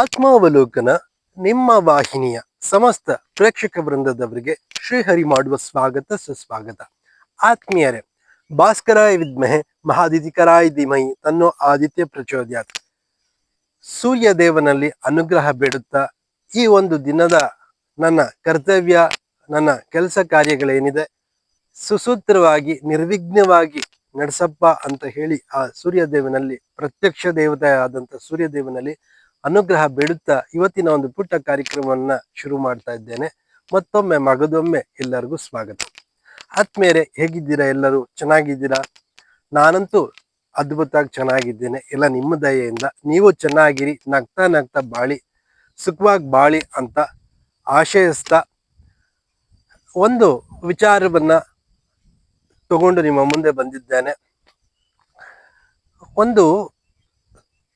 ಆತ್ಮಾವಲೋಕನ ನಿಮ್ಮ ವಾಹಿನಿಯ ಸಮಸ್ತ ಪ್ರೇಕ್ಷಕ ವೃಂದದವರಿಗೆ ಶ್ರೀಹರಿ ಮಾಡುವ ಸ್ವಾಗತ ಸುಸ್ವಾಗತ. ಆತ್ಮೀಯರೇ, ಭಾಸ್ಕರಾಯ ವಿದ್ಮಹೆ ಮಹಾದಿತಿಕರಾಯ ಧೀಮಹಿ ತನ್ನೋ ಆದಿತ್ಯ ಪ್ರಚೋದಯಾತ್. ಸೂರ್ಯ ದೇವನಲ್ಲಿ ಅನುಗ್ರಹ ಬೇಡುತ್ತಾ ಈ ಒಂದು ದಿನದ ನನ್ನ ಕರ್ತವ್ಯ, ನನ್ನ ಕೆಲಸ ಕಾರ್ಯಗಳೇನಿದೆ ಸುಸೂತ್ರವಾಗಿ ನಿರ್ವಿಘ್ನವಾಗಿ ನಡೆಸಪ್ಪ ಅಂತ ಹೇಳಿ ಆ ಸೂರ್ಯದೇವನಲ್ಲಿ, ಪ್ರತ್ಯಕ್ಷ ದೇವತೆಯಾದಂಥ ಸೂರ್ಯದೇವನಲ್ಲಿ ಅನುಗ್ರಹ ಬೇಡುತ್ತಾ ಇವತ್ತಿನ ಒಂದು ಪುಟ್ಟ ಕಾರ್ಯಕ್ರಮವನ್ನ ಶುರು ಮಾಡ್ತಾ ಇದ್ದೇನೆ. ಮತ್ತೊಮ್ಮೆ ಮಗದೊಮ್ಮೆ ಎಲ್ಲರಿಗೂ ಸ್ವಾಗತ. ಆತ್ಮೀಯರೇ, ಹೇಗಿದ್ದೀರಾ? ಎಲ್ಲರೂ ಚೆನ್ನಾಗಿದ್ದೀರಾ? ನಾನಂತೂ ಅದ್ಭುತವಾಗಿ ಚೆನ್ನಾಗಿದ್ದೇನೆ. ಎಲ್ಲ ನಿಮ್ಮ ದಯೆಯಿಂದ. ನೀವು ಚೆನ್ನಾಗಿರಿ, ನಗ್ತಾ ನಗ್ತಾ ಬಾಳಿ, ಸುಖವಾಗಿ ಬಾಳಿ ಅಂತ ಆಶಯಿಸ್ತಾ ಒಂದು ವಿಚಾರವನ್ನ ತಗೊಂಡು ನಿಮ್ಮ ಮುಂದೆ ಬಂದಿದ್ದೇನೆ. ಒಂದು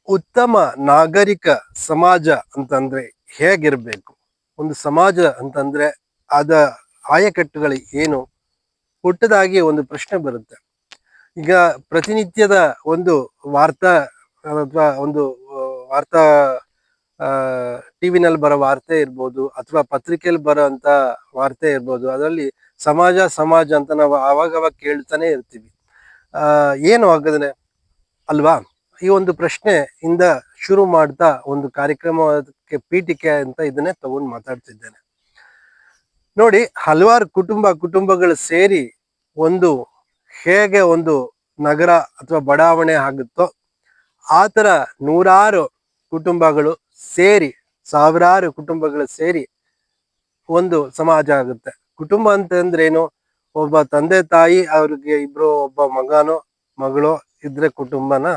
ಉತ್ತಮ ನಾಗರಿಕ ಸಮಾಜ ಅಂತಂದ್ರೆ ಹೇಗಿರ್ಬೇಕು, ಒಂದು ಸಮಾಜ ಅಂತಂದ್ರೆ ಅದ ಆಯಕಟ್ಟುಗಳು ಏನು, ಹುಟ್ಟದಾಗಿ ಒಂದು ಪ್ರಶ್ನೆ ಬರುತ್ತೆ. ಈಗ ಪ್ರತಿನಿತ್ಯದ ಒಂದು ವಾರ್ತಾ ಅಥವಾ ಒಂದು ವಾರ್ತಾ ಟಿವಿನಲ್ಲಿ ಬರೋ ವಾರ್ತೆ ಇರ್ಬೋದು, ಅಥವಾ ಪತ್ರಿಕೆಯಲ್ಲಿ ಬರೋ ಅಂತ ವಾರ್ತೆ ಇರ್ಬೋದು, ಅದರಲ್ಲಿ ಸಮಾಜ ಸಮಾಜ ಅಂತ ನಾವು ಆವಾಗವಾಗ ಕೇಳ್ತಾನೆ ಇರ್ತೀವಿ. ಏನು ಆಗದ್ರೆ ಅಲ್ವಾ? ಈ ಒಂದು ಪ್ರಶ್ನೆ ಇಂದ ಶುರು ಮಾಡ್ತಾ ಒಂದು ಕಾರ್ಯಕ್ರಮಕ್ಕೆ ಪೀಠಿಕೆ ಅಂತ ಇದನ್ನೇ ತಗೊಂಡು ಮಾತಾಡ್ತಿದ್ದೇನೆ. ನೋಡಿ, ಹಲವಾರು ಕುಟುಂಬಗಳು ಸೇರಿ ಒಂದು ಹೇಗೆ ಒಂದು ನಗರ ಅಥವಾ ಬಡಾವಣೆ ಆಗುತ್ತೋ ಆ ತರ ನೂರಾರು ಕುಟುಂಬಗಳು ಸೇರಿ, ಸಾವಿರಾರು ಕುಟುಂಬಗಳು ಸೇರಿ ಒಂದು ಸಮಾಜ ಆಗುತ್ತೆ. ಕುಟುಂಬ ಅಂತಂದ್ರೆ ಏನು? ಒಬ್ಬ ತಂದೆ ತಾಯಿ, ಅವ್ರಿಗೆ ಇಬ್ರು, ಒಬ್ಬ ಮಗನೋ ಮಗಳು ಇದ್ರೆ ಕುಟುಂಬನ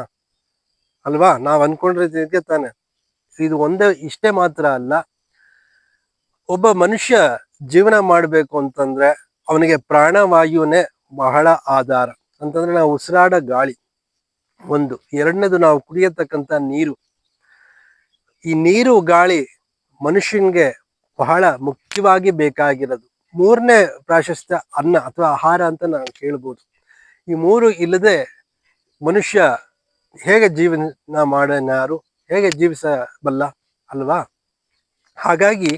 ಅಲ್ವಾ? ನಾವ್ ಅನ್ಕೊಂಡಿರೋದಕ್ಕೆ ತಾನೆ. ಇದು ಒಂದೇ, ಇಷ್ಟೇ ಮಾತ್ರ ಅಲ್ಲ. ಒಬ್ಬ ಮನುಷ್ಯ ಜೀವನ ಮಾಡ್ಬೇಕು ಅಂತಂದ್ರೆ ಅವನಿಗೆ ಪ್ರಾಣವಾಯುನೇ ಬಹಳ ಆಧಾರ. ಅಂತಂದ್ರೆ ನಾವು ಉಸಿರಾಡ ಗಾಳಿ ಒಂದು, ಎರಡನೇದು ನಾವು ಕುಡಿಯತಕ್ಕಂತ ನೀರು. ಈ ನೀರು ಗಾಳಿ ಮನುಷ್ಯನ್ಗೆ ಬಹಳ ಮುಖ್ಯವಾಗಿ ಬೇಕಾಗಿರೋದು. ಮೂರನೇ ಪ್ರಾಶಸ್ತ್ಯ ಅನ್ನ ಅಥವಾ ಆಹಾರ ಅಂತ ನಾವು ಕೇಳ್ಬೋದು. ಈ ಮೂರು ಇಲ್ಲದೆ ಮನುಷ್ಯ ಹೇಗೆ ಜೀವನ ಮಾಡೋನಾರು, ಹೇಗೆ ಜೀವಿಸಬಲ್ಲ ಅಲ್ವಾ? ಹಾಗಾಗಿ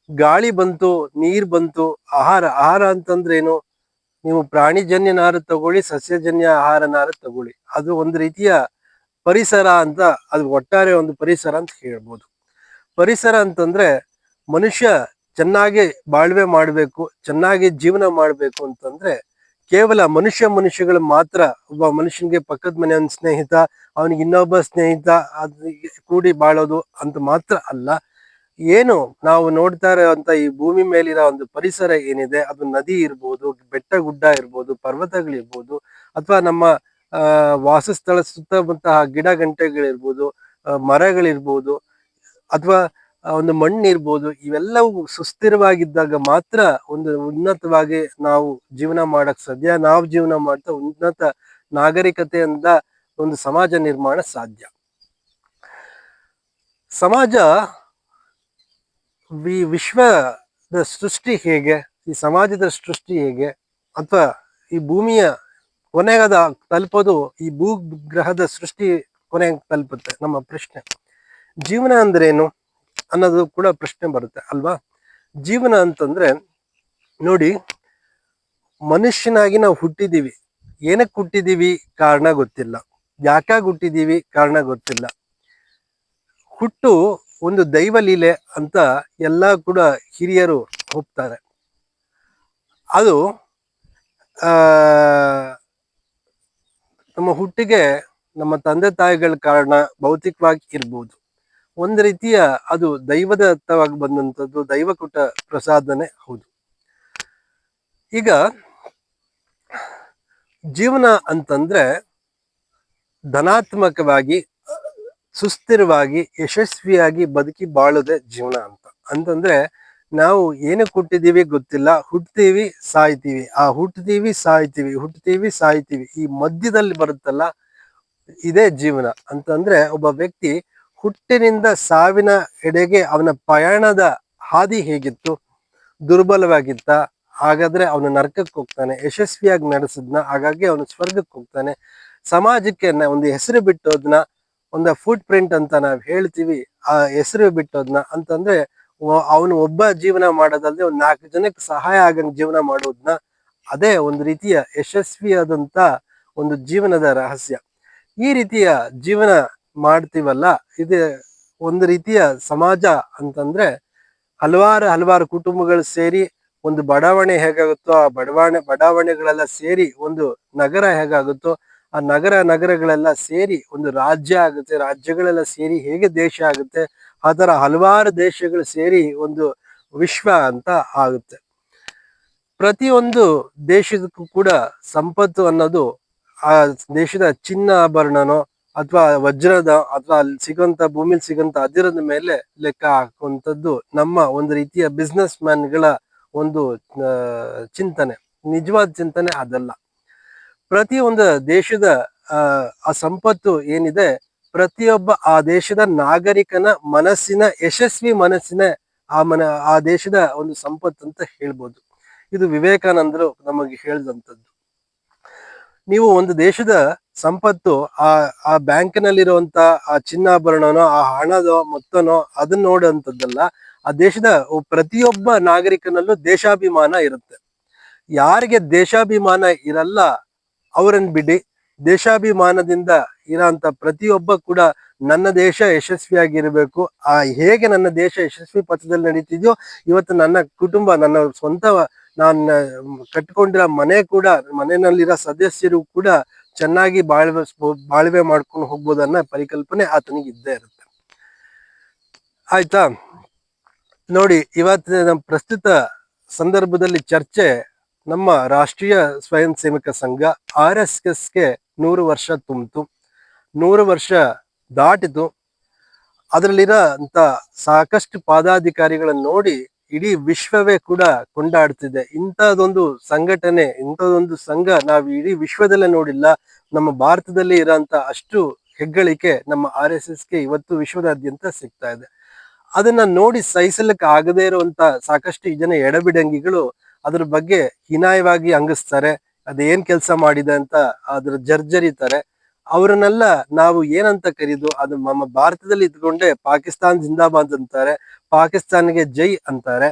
ಗಾಳಿ ಬಂತು, ನೀರ್ ಬಂತು, ಆಹಾರ ಅಂತಂದ್ರೆ ಏನು? ನೀವು ಪ್ರಾಣಿಜನ್ಯನಾರು ತಗೊಳ್ಳಿ, ಸಸ್ಯಜನ್ಯ ಆಹಾರನಾರು ತಗೊಳ್ಳಿ, ಅದು ಒಂದು ರೀತಿಯ ಪರಿಸರ ಅಂತ, ಅದು ಒಟ್ಟಾರೆ ಒಂದು ಪರಿಸರ ಅಂತ ಹೇಳ್ಬೋದು. ಪರಿಸರ ಅಂತಂದ್ರೆ ಮನುಷ್ಯ ಚೆನ್ನಾಗಿ ಬಾಳ್ವೆ ಮಾಡ್ಬೇಕು, ಚೆನ್ನಾಗಿ ಜೀವನ ಮಾಡ್ಬೇಕು ಅಂತಂದ್ರೆ ಕೇವಲ ಮನುಷ್ಯಗಳು ಮಾತ್ರ, ಒಬ್ಬ ಮನುಷ್ಯನಿಗೆ ಪಕ್ಕದ ಮನೆಯವನ ಸ್ನೇಹಿತ, ಅವನಿಗೆ ಇನ್ನೊಬ್ಬ ಸ್ನೇಹಿತ, ಅದು ಕೂಡಿ ಬಾಳೋದು ಅಂತ ಮಾತ್ರ ಅಲ್ಲ. ಏನು ನಾವು ನೋಡ್ತಾ ಇರೋಂತ ಈ ಭೂಮಿ ಮೇಲಿರೋ ಒಂದು ಪರಿಸರ ಏನಿದೆ, ಅದು ನದಿ ಇರ್ಬೋದು, ಬೆಟ್ಟ ಗುಡ್ಡ ಇರ್ಬೋದು, ಪರ್ವತಗಳಿರ್ಬೋದು, ಅಥವಾ ನಮ್ಮ ವಾಸಸ್ಥಳ ಸುತ್ತಮುತ್ತ ಗಿಡ ಗಂಟೆಗಳಿರ್ಬೋದು, ಮರಗಳಿರ್ಬೋದು, ಅಥವಾ ಒಂದು ಮಣ್ಣು ಇರ್ಬೋದು, ಇವೆಲ್ಲವೂ ಸುಸ್ಥಿರವಾಗಿದ್ದಾಗ ಮಾತ್ರ ಒಂದು ಉನ್ನತವಾಗಿ ನಾವು ಜೀವನ ಮಾಡಕ್ ಸಾಧ್ಯ. ನಾವು ಜೀವನ ಮಾಡ್ತಾ ಉನ್ನತ ನಾಗರಿಕತೆಯಿಂದ ಒಂದು ಸಮಾಜ ನಿರ್ಮಾಣ ಸಾಧ್ಯ. ಸಮಾಜ, ಈ ವಿಶ್ವದ ಸೃಷ್ಟಿ ಹೇಗೆ, ಈ ಸಮಾಜದ ಸೃಷ್ಟಿ ಹೇಗೆ, ಅಥವಾ ಈ ಭೂಮಿಯ ಕೊನೆಗದ ತಲುಪೋದು ಈ ಭೂಗ್ರಹದ ಸೃಷ್ಟಿ ಕೊನೆಗೆ ತಲುಪುತ್ತೆ. ನಮ್ಮ ಪ್ರಶ್ನೆ, ಜೀವನ ಅಂದ್ರೇನು ಅನ್ನೋದು ಕೂಡ ಪ್ರಶ್ನೆ ಬರುತ್ತೆ ಅಲ್ವಾ? ಜೀವನ ಅಂತಂದ್ರೆ ನೋಡಿ, ಮನುಷ್ಯನಾಗಿ ನಾವು ಹುಟ್ಟಿದೀವಿ. ಏನಕ್ಕೆ ಹುಟ್ಟಿದೀವಿ ಕಾರಣ ಗೊತ್ತಿಲ್ಲ, ಯಾಕಾಗಿ ಹುಟ್ಟಿದೀವಿ ಕಾರಣ ಗೊತ್ತಿಲ್ಲ. ಹುಟ್ಟು ಒಂದು ದೈವ ಲೀಲೆ ಅಂತ ಎಲ್ಲ ಕೂಡ ಹಿರಿಯರು ಒಪ್ತಾರೆ. ಅದು ನಮ್ಮ ಹುಟ್ಟಿಗೆ ನಮ್ಮ ತಂದೆ ತಾಯಿಗಳ ಕಾರಣ ಭೌತಿಕವಾಗಿ ಇರ್ಬೋದು. ಒಂದು ರೀತಿಯ ಅದು ದೈವದತ್ತವಾಗಿ ಬಂದಂಥದ್ದು, ದೈವಕುಟ ಪ್ರಸಾದನೆ ಹೌದು. ಈಗ ಜೀವನ ಅಂತಂದ್ರೆ ಧನಾತ್ಮಕವಾಗಿ, ಸುಸ್ಥಿರವಾಗಿ, ಯಶಸ್ವಿಯಾಗಿ ಬದುಕಿ ಬಾಳೋದೆ ಜೀವನ ಅಂತ. ಅಂತಂದ್ರೆ ನಾವು ಏನಕ್ಕೆ ಹುಟ್ಟಿದೀವಿ ಗೊತ್ತಿಲ್ಲ, ಹುಟ್ತೀವಿ ಸಾಯ್ತೀವಿ, ಹುಟ್ತೀವಿ ಸಾಯ್ತೀವಿ, ಈ ಮಧ್ಯದಲ್ಲಿ ಬರುತ್ತಲ್ಲ, ಇದೇ ಜೀವನ. ಅಂತಂದ್ರೆ ಒಬ್ಬ ವ್ಯಕ್ತಿ ಹುಟ್ಟಿನಿಂದ ಸಾವಿನ ಎಡೆಗೆ ಅವನ ಪಯಣದ ಹಾದಿ ಹೇಗಿತ್ತು? ದುರ್ಬಲವಾಗಿತ್ತ? ಹಾಗಾದ್ರೆ ಅವನು ನರಕಕ್ಕೆ ಹೋಗ್ತಾನೆ. ಯಶಸ್ವಿಯಾಗಿ ನಡೆಸಿದ್ನ, ಹಾಗಾಗಿ ಅವನು ಸ್ವರ್ಗಕ್ಕೆ ಹೋಗ್ತಾನೆ. ಸಮಾಜಕ್ಕೆ ಒಂದು ಹೆಸರು ಬಿಟ್ಟೋದ್ನ, ಒಂದು ಫುಟ್ ಪ್ರಿಂಟ್ ಅಂತ ನಾವ್ ಹೇಳ್ತೀವಿ, ಆ ಹೆಸರು ಬಿಟ್ಟೋದ್ನ ಅಂತಂದ್ರೆ ಅವನು ಒಬ್ಬ ಜೀವನ ಮಾಡೋದಲ್ದೆ ಒಂದ್ 4 ಜನಕ್ಕೆ ಸಹಾಯ ಆಗಂಗ್ ಜೀವನ ಮಾಡೋದ್ನ, ಅದೇ ಒಂದು ರೀತಿಯ ಯಶಸ್ವಿಯಾದಂತ ಒಂದು ಜೀವನದ ರಹಸ್ಯ. ಈ ರೀತಿಯ ಜೀವನ ಮಾಡ್ತೀವಲ್ಲ, ಇದು ಒಂದು ರೀತಿಯ ಸಮಾಜ ಅಂತಂದ್ರೆ ಹಲವಾರು ಕುಟುಂಬಗಳು ಸೇರಿ ಒಂದು ಬಡಾವಣೆ ಹೇಗಾಗುತ್ತೋ ಆ ಬಡಾವಣೆಗಳೆಲ್ಲ ಸೇರಿ ಒಂದು ನಗರ ಹೇಗಾಗುತ್ತೋ ಆ ನಗರಗಳೆಲ್ಲ ಸೇರಿ ಒಂದು ರಾಜ್ಯ ಆಗುತ್ತೆ, ರಾಜ್ಯಗಳೆಲ್ಲ ಸೇರಿ ಹೇಗೆ ದೇಶ ಆಗುತ್ತೆ, ಆ ತರ ಹಲವಾರು ದೇಶಗಳು ಸೇರಿ ಒಂದು ವಿಶ್ವ ಅಂತ ಆಗುತ್ತೆ. ಪ್ರತಿಯೊಂದು ದೇಶದಕ್ಕೂ ಕೂಡ ಸಂಪತ್ತು ಅನ್ನೋದು ಆ ದೇಶದ ಚಿನ್ನಾಭರಣನೋ ಅಥವಾ ವಜ್ರದ ಅಥವಾ ಅಲ್ಲಿ ಸಿಗೋಂತ ಭೂಮಿಲಿ ಸಿಗೋಂತ ಅದಿರದ ಮೇಲೆ ಲೆಕ್ಕ ಹಾಕುವಂಥದ್ದು ನಮ್ಮ ಒಂದು ರೀತಿಯ ಬಿಸ್ನೆಸ್ ಮ್ಯಾನ್ಗಳ ಒಂದು ಚಿಂತನೆ. ನಿಜವಾದ ಚಿಂತನೆ ಅದಲ್ಲ. ಪ್ರತಿಯೊಂದು ದೇಶದ ಆ ಸಂಪತ್ತು ಏನಿದೆ, ಪ್ರತಿಯೊಬ್ಬ ಆ ದೇಶದ ನಾಗರಿಕನ ಮನಸ್ಸಿನ ಯಶಸ್ವಿ ಮನಸ್ಸಿನ ಆ ದೇಶದ ಒಂದು ಸಂಪತ್ತು ಅಂತ ಹೇಳ್ಬೋದು. ಇದು ವಿವೇಕಾನಂದರು ನಮಗೆ ಹೇಳಿದಂಥದ್ದು. ನೀವು ಒಂದು ದೇಶದ ಸಂಪತ್ತು ಆ ಬ್ಯಾಂಕಿನಲ್ಲಿರುವಂತ ಆ ಚಿನ್ನಾಭರಣನೋ ಆ ಹಣದೋ ಮೊತ್ತನೋ ಅದನ್ನ ನೋಡುವಂಥದ್ದಲ್ಲ. ಆ ದೇಶದ ಪ್ರತಿಯೊಬ್ಬ ನಾಗರಿಕನಲ್ಲೂ ದೇಶಾಭಿಮಾನ ಇರುತ್ತೆ. ಯಾರಿಗೆ ದೇಶಾಭಿಮಾನ ಇರಲ್ಲ ಅವರನ್ನ ಬಿಡಿ, ದೇಶಾಭಿಮಾನದಿಂದ ಇರೋಂಥ ಪ್ರತಿಯೊಬ್ಬ ಕೂಡ ನನ್ನ ದೇಶ ಯಶಸ್ವಿಯಾಗಿರ್ಬೇಕು, ಹೇಗೆ ನನ್ನ ದೇಶ ಯಶಸ್ವಿ ಪಥದಲ್ಲಿ ನಡೀತಿದ್ಯೋ ಇವತ್ತು ನನ್ನ ಕುಟುಂಬ, ನನ್ನ ಸ್ವಂತ ನಾನು ಕಟ್ಕೊಂಡಿರೋ ಮನೆ ಕೂಡ, ಮನೆಯಲ್ಲಿರೋ ಸದಸ್ಯರು ಕೂಡ ಚೆನ್ನಾಗಿ ಬಾಳ್ವೆ ಮಾಡ್ಕೊಂಡು ಹೋಗ್ಬೋದನ್ನ ಪರಿಕಲ್ಪನೆ ಆತನಿಗೆ ಇದ್ದೇ ಇರುತ್ತೆ. ಆಯ್ತಾ? ನೋಡಿ, ಇವತ್ತಿನ ನಮ್ಮ ಪ್ರಸ್ತುತ ಸಂದರ್ಭದಲ್ಲಿ ಚರ್ಚೆ ನಮ್ಮ ರಾಷ್ಟ್ರೀಯ ಸ್ವಯಂ ಸೇವಕ ಸಂಘ RSSಗೆ 100 ವರ್ಷ ತುಂಬಿತು. 100 ವರ್ಷ ದಾಟಿತು. ಅದರಲ್ಲಿರೋ ಅಂತ ಸಾಕಷ್ಟು ಪಾದಾಧಿಕಾರಿಗಳನ್ನು ನೋಡಿ ಇಡೀ ವಿಶ್ವವೇ ಕೂಡ ಕೊಂಡಾಡ್ತಿದೆ. ಇಂಥದೊಂದು ಸಂಘಟನೆ, ಇಂಥದೊಂದು ಸಂಘ ನಾವು ಇಡೀ ವಿಶ್ವದಲ್ಲೇ ನೋಡಿಲ್ಲ. ನಮ್ಮ ಭಾರತದಲ್ಲಿ ಇರೋಂಥ ಅಷ್ಟು ಹೆಗ್ಗಳಿಕೆ ನಮ್ಮ RSSಗೆ ಇವತ್ತು ವಿಶ್ವದಾದ್ಯಂತ ಸಿಗ್ತಾ ಇದೆ. ಅದನ್ನ ನೋಡಿ ಸಹಿಸಲಿಕ್ಕೆ ಆಗದೇ ಇರುವಂತ ಸಾಕಷ್ಟು ಜನ ಎಡಬಿಡಂಗಿಗಳು ಅದ್ರ ಬಗ್ಗೆ ಹೀನಾಯವಾಗಿ ಹಂಗಿಸ್ತಾರೆ. ಅದೇನ್ ಕೆಲಸ ಮಾಡಿದೆ ಅಂತ ಅದ್ರ ಜರ್ಜರಿತಾರೆ. ಅವರನ್ನೆಲ್ಲ ನಾವು ಏನಂತ ಕರೀದು? ಅದು ನಮ್ಮ ಭಾರತದಲ್ಲಿ ಇದ್ಕೊಂಡೆ ಪಾಕಿಸ್ತಾನ್ ಜಿಂದಾಬಾದ್ ಅಂತಾರೆ, ಪಾಕಿಸ್ತಾನ್ಗೆ ಜೈ ಅಂತಾರೆ.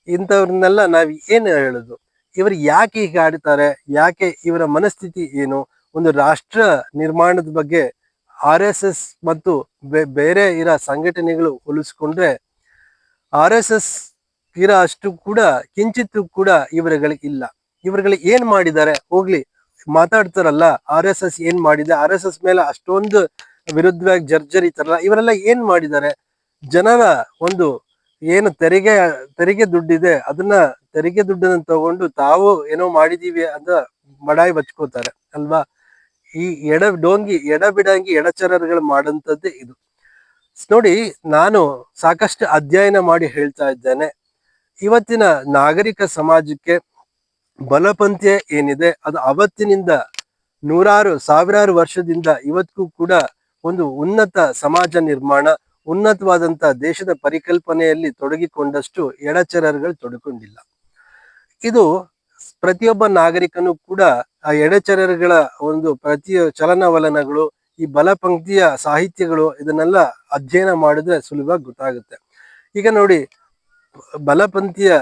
ಇಂಥವ್ರನ್ನೆಲ್ಲ ನಾವ್ ಏನ್ ಹೇಳುದು? ಇವರು ಯಾಕೆ ಹೀಗೆ ಆಡ್ತಾರೆ? ಯಾಕೆ? ಇವರ ಮನಸ್ಥಿತಿ ಏನು? ಒಂದು ರಾಷ್ಟ್ರ ನಿರ್ಮಾಣದ ಬಗ್ಗೆ RSS ಮತ್ತು ಬೇರೆ ಇರೋ ಸಂಘಟನೆಗಳು ಹೋಲಿಸ್ಕೊಂಡ್ರೆ RSS ಇರೋ ಅಷ್ಟು ಕೂಡ ಕಿಂಚಿತ್ತು ಕೂಡ ಇವರುಗಳಿಗೆ ಇಲ್ಲ. ಇವರುಗಳಿಗೆ ಏನ್ ಮಾಡಿದ್ದಾರೆ? ಹೋಗ್ಲಿ, ಮಾತಾಡ್ತಾರಲ್ಲ RSS ಏನ್ ಮಾಡಿದೆ, RSS ಮೇಲೆ ಅಷ್ಟೊಂದು ವಿರುದ್ಧವಾಗಿ ಜರ್ಜರಿತಾರಲ್ಲ, ಇವರೆಲ್ಲ ಏನ್ ಮಾಡಿದ್ದಾರೆ? ಜನರ ಒಂದು ಏನು ತೆರಿಗೆ ದುಡ್ಡಿದೆ, ಅದನ್ನ ತೆರಿಗೆ ದುಡ್ಡನ್ನ ತಗೊಂಡು ತಾವು ಏನೋ ಮಾಡಿದೀವಿ ಅಂತ ಬಡಾಯಿ ಬಚ್ಕೋತಾರೆ ಅಲ್ವಾ? ಈ ಎಡಬಿಡಂಗಿ ಎಡಚರರುಗಳು ಮಾಡಂತದ್ದೇ ಇದು. ನೋಡಿ, ನಾನು ಸಾಕಷ್ಟು ಅಧ್ಯಯನ ಮಾಡಿ ಹೇಳ್ತಾ ಇದ್ದೇನೆ, ಇವತ್ತಿನ ನಾಗರಿಕ ಸಮಾಜಕ್ಕೆ ಬಲಪಂಥೀಯ ಏನಿದೆ ಅದು ಅವತ್ತಿನಿಂದ ಸಾವಿರಾರು ವರ್ಷದಿಂದ ಇವತ್ತಿಗೂ ಕೂಡ ಒಂದು ಉನ್ನತ ಸಮಾಜ ನಿರ್ಮಾಣ, ಉನ್ನತವಾದಂತ ದೇಶದ ಪರಿಕಲ್ಪನೆಯಲ್ಲಿ ತೊಡಗಿಕೊಂಡಷ್ಟು ಎಡಚರರುಗಳು ತೊಡಕೊಂಡಿಲ್ಲ. ಇದು ಪ್ರತಿಯೊಬ್ಬ ನಾಗರಿಕನು ಕೂಡ ಆ ಎಡಚರರುಗಳ ಒಂದು ಚಲನವಲನಗಳು, ಈ ಬಲಪಂಕ್ತಿಯ ಸಾಹಿತ್ಯಗಳು, ಇದನ್ನೆಲ್ಲ ಅಧ್ಯಯನ ಮಾಡಿದ್ರೆ ಸುಲಭವಾಗಿ ಗೊತ್ತಾಗುತ್ತೆ. ಈಗ ನೋಡಿ, ಬಲಪಂಥೀಯ